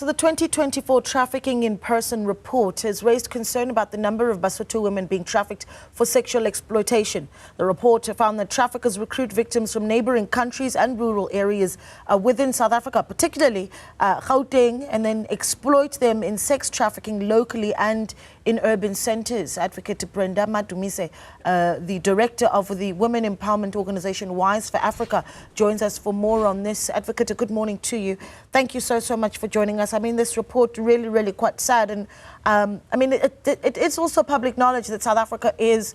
So the 2024 Trafficking in Person report has raised concern about the number of Basotho women being trafficked for sexual exploitation. The report found that traffickers recruit victims from neighbouring countries and rural areas within South Africa, particularly Gauteng, and then exploit them in sex trafficking locally and in urban centres. Advocate Brenda Madumise, the director of the women empowerment organisation Wise for Africa, joins us for more on this. Advocate, good morning to you. Thank you so much for joining us. I mean, this report really quite sad, and I mean, it is also public knowledge that South Africa is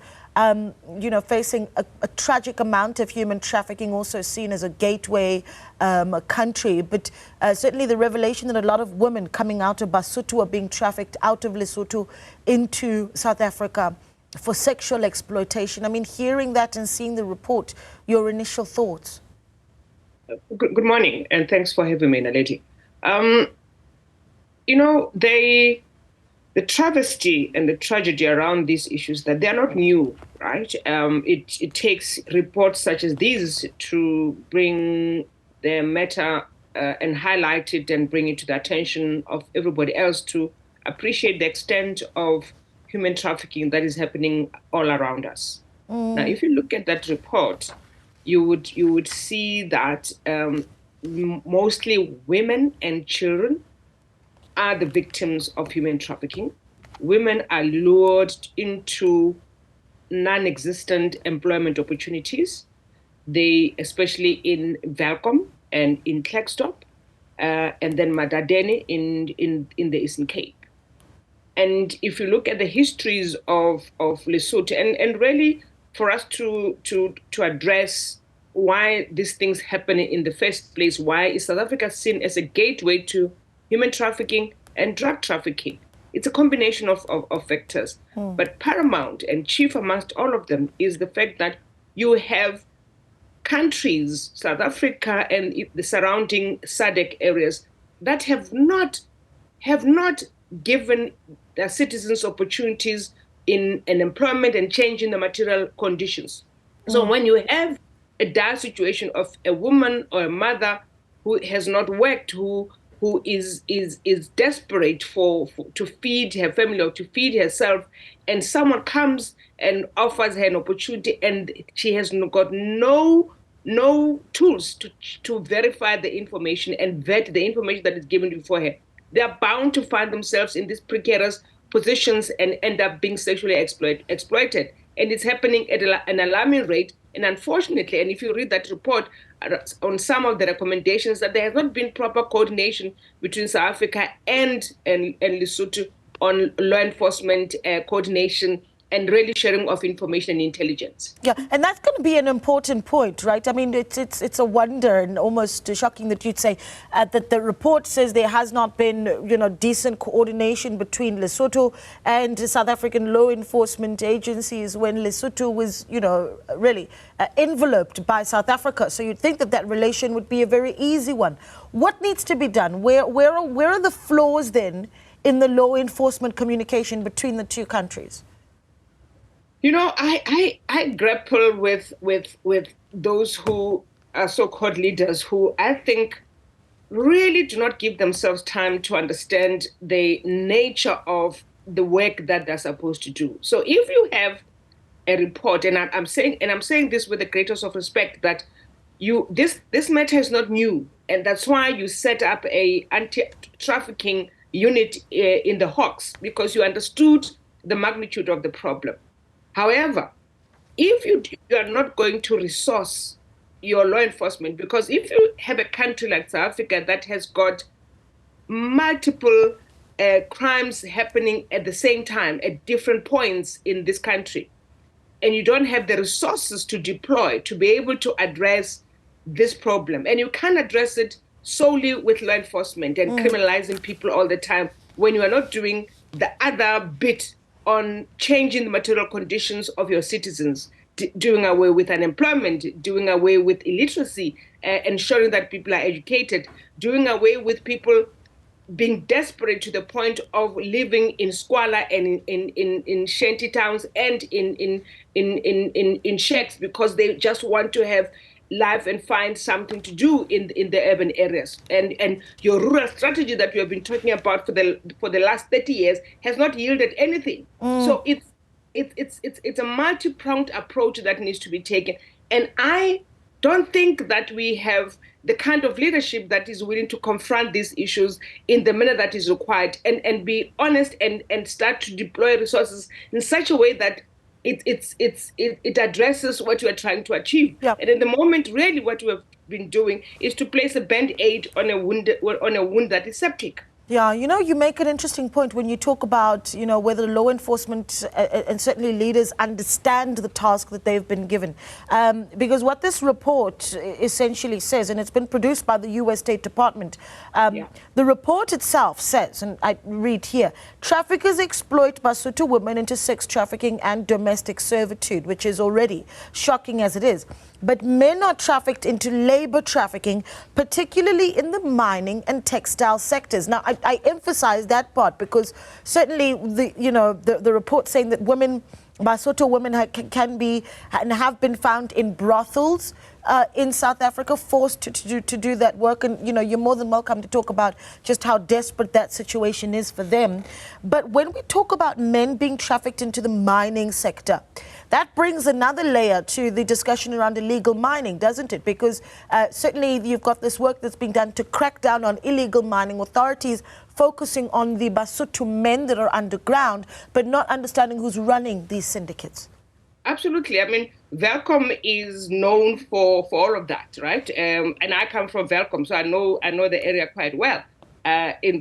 facing a tragic amount of human trafficking, also seen as a gateway country. But certainly the revelation that a lot of women coming out of Basotho are being trafficked out of Lesotho into South Africa for sexual exploitation. I mean, hearing that and seeing the report, your initial thoughts? Good morning, and thanks for having me, Naledi. The travesty and the tragedy around these issues, that they are not new, right? It takes reports such as these to bring the matter and highlight it and bring it to the attention of everybody else to appreciate the extent of human trafficking that is happening all around us. Now, if you look at that report, you would see that mostly women and children are the victims of human trafficking. Women are lured into non-existent employment opportunities. They, especially in Welkom and in Klerksdorp, and then Madadeni in the Eastern Cape. And if you look at the histories of Lesotho, and really for us to address why these things happen in the first place, why is South Africa seen as a gateway to human trafficking and drug trafficking? It's a combination of factors. But paramount and chief amongst all of them is the fact that you have countries, South Africa and the surrounding SADC areas, that have not given their citizens opportunities in employment and changing the material conditions. So when you have a dire situation of a woman or a mother who has not worked, who is desperate to feed her family or to feed herself, and someone comes and offers her an opportunity, and she has got no tools to verify the information and vet the information that is given before her, they are bound to find themselves in these precarious positions and end up being sexually exploited. And it's happening at an alarming rate. And unfortunately, and if you read that report on some of the recommendations, that there has not been proper coordination between South Africa and Lesotho on law enforcement coordination and really sharing of information and intelligence. Yeah, and that's going to be an important point, right? I mean, it's a wonder and almost shocking that you'd say that the report says there has not been, decent coordination between Lesotho and South African law enforcement agencies when Lesotho was, really enveloped by South Africa. So you'd think that relation would be a very easy one. What needs to be done? Where are the flaws then in the law enforcement communication between the two countries? I grapple with those who are so-called leaders who I think really do not give themselves time to understand the nature of the work that they're supposed to do. So if you have a report, and I'm saying this with the greatest of respect, that this matter is not new, and that's why you set up a anti-trafficking unit in the Hawks, because you understood the magnitude of the problem. However, if you are not going to resource your law enforcement, because if you have a country like South Africa that has got multiple crimes happening at the same time at different points in this country, and you don't have the resources to deploy to be able to address this problem, and you can't address it solely with law enforcement and criminalizing people all the time when you are not doing the other bit on changing the material conditions of your citizens, doing away with unemployment, doing away with illiteracy, ensuring that people are educated, doing away with people being desperate to the point of living in squalor and in shanty towns and in shacks because they just want to have life and find something to do in the urban areas. And your rural strategy that you have been talking about for the last 30 years has not yielded anything. So it's a multi-pronged approach that needs to be taken. And I don't think that we have the kind of leadership that is willing to confront these issues in the manner that is required, and be honest, and start to deploy resources in such a way that it addresses what you are trying to achieve. Yep. And at the moment, really what we have been doing is to place a band-aid on a wound that is septic. Yeah, you make an interesting point when you talk about, whether law enforcement and certainly leaders understand the task that they've been given. Because what this report essentially says, and it's been produced by the U.S. State Department, the report itself says, and I read here, traffickers exploit Basotho women into sex trafficking and domestic servitude, which is already shocking as it is. But men are trafficked into labor trafficking, particularly in the mining and textile sectors. Now, I emphasize that part because certainly the report saying that Basotho women can be and have been found in brothels in South Africa, forced to do that work. And, you're more than welcome to talk about just how desperate that situation is for them. But when we talk about men being trafficked into the mining sector, that brings another layer to the discussion around illegal mining, doesn't it? Because certainly you've got this work that's being done to crack down on illegal mining, authorities focusing on the Basotho men that are underground, but not understanding who's running these syndicates. Absolutely. I mean, Welkom is known for all of that, right? And I come from Welkom, so I know the area quite well.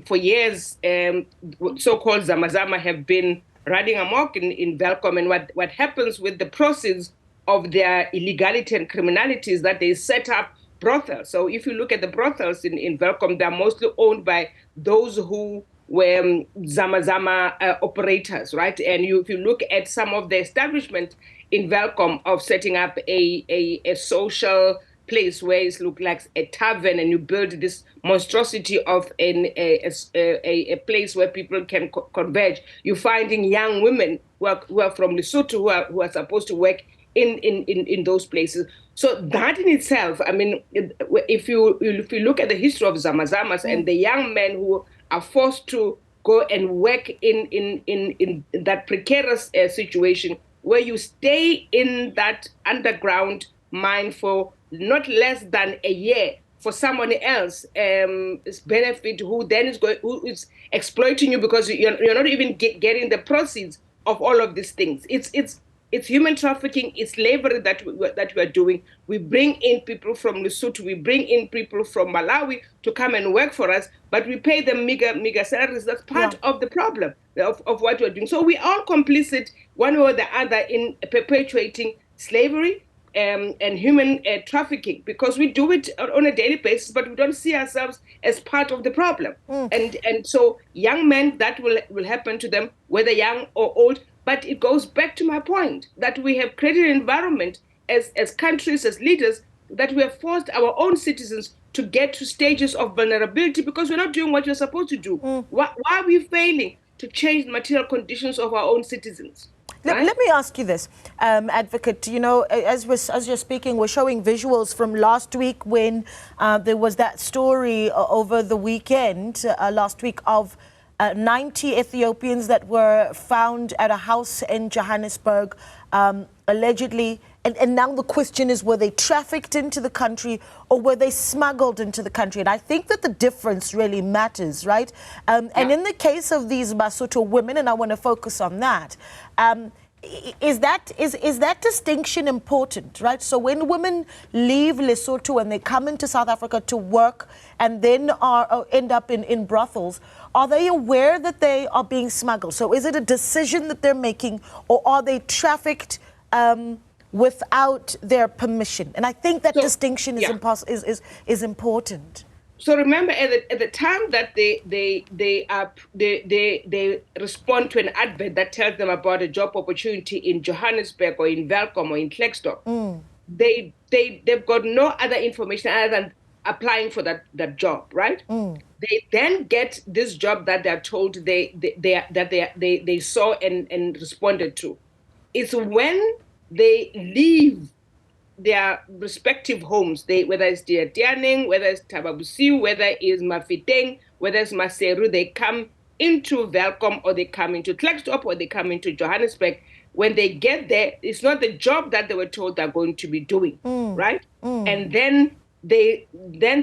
For years, so-called Zamazama have been running amok in Welkom, and what happens with the proceeds of their illegality and criminality is that they set up brothels. So if you look at the brothels in Welkom, they're mostly owned by those who were Zamazama operators, right? And if you look at some of the establishment in Welkom of setting up a social place where it looks like a tavern, and you build this monstrosity of a place where people can converge. You're finding young women who are from Lesotho who are supposed to work in those places. So that in itself, I mean, if you look at the history of Zamazamas and the young men who are forced to go and work in that precarious situation where you stay in that underground mine for not less than a year for someone else's benefit, who is exploiting you because you're not even getting the proceeds of all of these things. It's human trafficking, it's slavery that we are doing. We bring in people from Lesotho, we bring in people from Malawi to come and work for us, but we pay them meager salaries. That's part of the problem of what we're doing. So we're all complicit, one way or the other, in perpetuating slavery and human trafficking, because we do it on a daily basis, but we don't see ourselves as part of the problem. And so young men, that will happen to them, whether young or old. But it goes back to my point that we have created an environment as countries, as leaders, that we have forced our own citizens to get to stages of vulnerability because we're not doing what we're supposed to do. Why are we failing to change the material conditions of our own citizens? Right? Let me ask you this, Advocate. As you're speaking, we're showing visuals from last week when there was that story over the weekend, last week, of 90 Ethiopians that were found at a house in Johannesburg, allegedly. And now the question is, were they trafficked into the country or were they smuggled into the country? And I think that the difference really matters, right? And in the case of these Basotho women, and I want to focus on that, is that distinction important, right? So when women leave Lesotho and they come into South Africa to work and then end up in brothels, are they aware that they are being smuggled? So is it a decision that they're making, or are they trafficked without their permission? And I think that distinction is important. So remember, at the time that they respond to an advert that tells them about a job opportunity in Johannesburg or in Welkom or in Klerksdorp, they've got no other information other than applying for that job, right? They then get this job that they're told they saw and responded to. It's when they leave their respective homes, whether it's Tianeng, whether it's Tababusiu, whether it's Mafiteng, whether it's Maseru, they come into Welkom or they come into Klerksdorp or they come into Johannesburg. When they get there, it's not the job that they were told they're going to be doing, right? And then they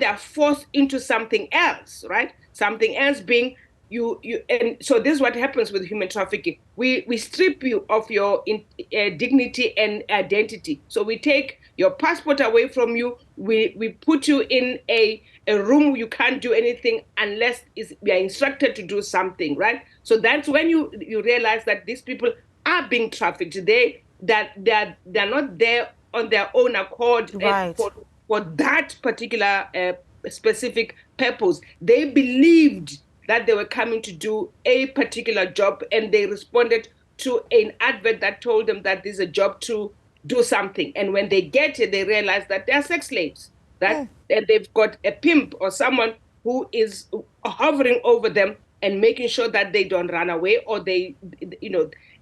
are forced into something else, right? Something else being you. And so this is what happens with human trafficking. We strip you of your dignity and identity. So we take your passport away from you. We put you in a room you can't do anything unless we are instructed to do something, right? So that's when you realize that these people are being trafficked. They're not there on their own accord, right, for that particular specific purpose. They believed that they were coming to do a particular job, and they responded to an advert that told them that there's a job to do something. And when they get it, they realize that they're sex slaves, that they've got a pimp or someone who is hovering over them and making sure that they don't run away, or they,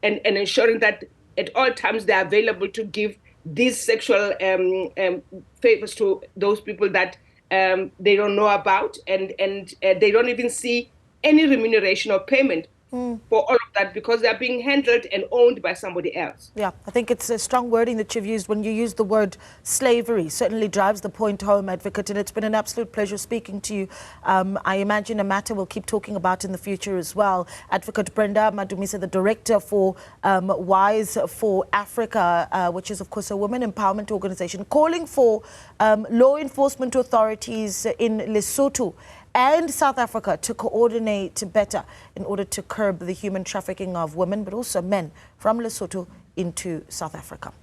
and ensuring that at all times they're available to give these sexual favors to those people that they don't know about, and they don't even see any remuneration or payment for all of that, because they're being handled and owned by somebody else. Yeah, I think it's a strong wording that you've used when you use the word slavery. Certainly drives the point home, Advocate, and it's been an absolute pleasure speaking to you. I imagine a matter we'll keep talking about in the future as well. Advocate Brenda Madumise, the Director for Wise for Africa, which is, of course, a women empowerment organization, calling for law enforcement authorities in Lesotho and South Africa to coordinate better in order to curb the human trafficking of women, but also men from Lesotho into South Africa.